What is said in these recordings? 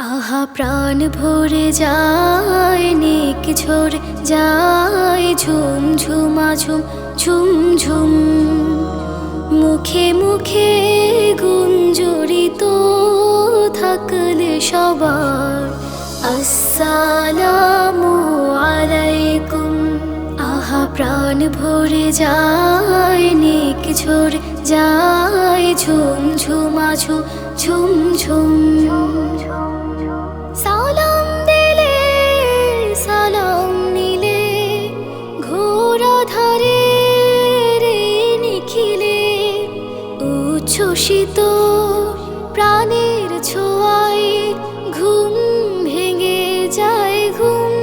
আহা প্রাণ ভরে যায় নেক ঝরে যায় ঝুম ঝুমা ঝুম ঝুম ঝুম মুখে মুখে গুঞ্জরিত থাকলে সবার আসসালামু আলাইকুম। আহা প্রাণ ভরে যায় নেক ঝরে যায় ঝুম ঝুমা ঝুম ঝুম ঝুম সালাম দিলে সালাম নিলে ঘোরা ধারে রে নিখিলে উচ্ছ্বসিত প্রাণের ছোঁয়ায় ঘুম ভেঙে যায় ঘুম।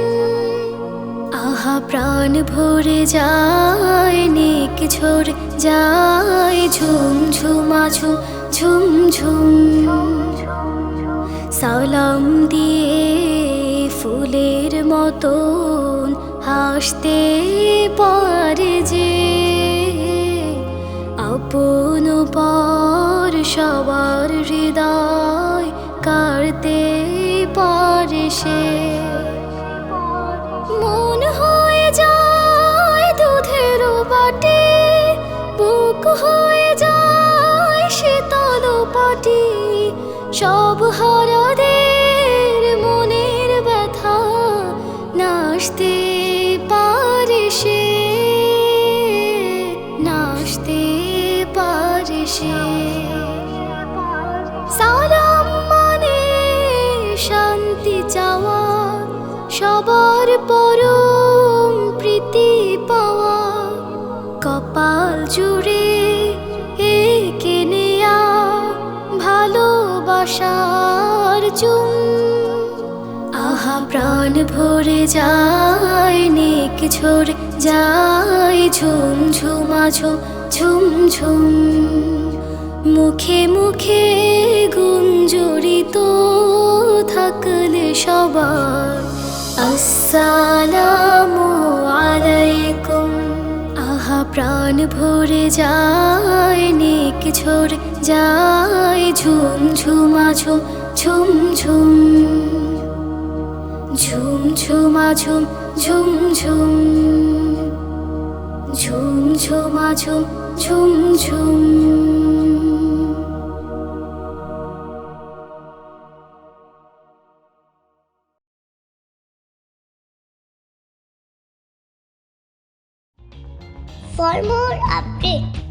আহা প্রাণ ভরে যায় নেক ঝরে যায় ঝুম ঝুমা ঝুম ঝুম ঝুম সালাম দিয়ে ফুলের মতন হাসতে পারে যে আপন পর সবার হৃদয় কাড়তে পারে সে। মন হয়ে যায় দুধের বাটি বুক হয়ে যায় শীতল পাটি সব হারাদের মনের ব্যথা নাচতে পারে সে নাচতে পারে সে। সালাম মানে শান্তি চাওয়া সবার পরম প্রীতি পাওয়া কপাল জুড়ে এঁকে নেয়া ভালোবাসার চুম। আহা প্রাণ ভরে যায় নেক ঝরে যায় ঝুম ঝুমা ঝুম ঝুম ঝুম মুখে মুখে গুঞ্জরিত থাকলে সবার আসসালামু আলাইকুম। আহা প্রাণ ভরে যায় নেক ঝরে যায় ঝুম ঝুমা ঝুম ঝুম ঝুম ঝুম ঝুমা ঝুম ঝুম ঝুম ঝুম ঝুমা ঝুম ঝুম ঝুম। For more updates,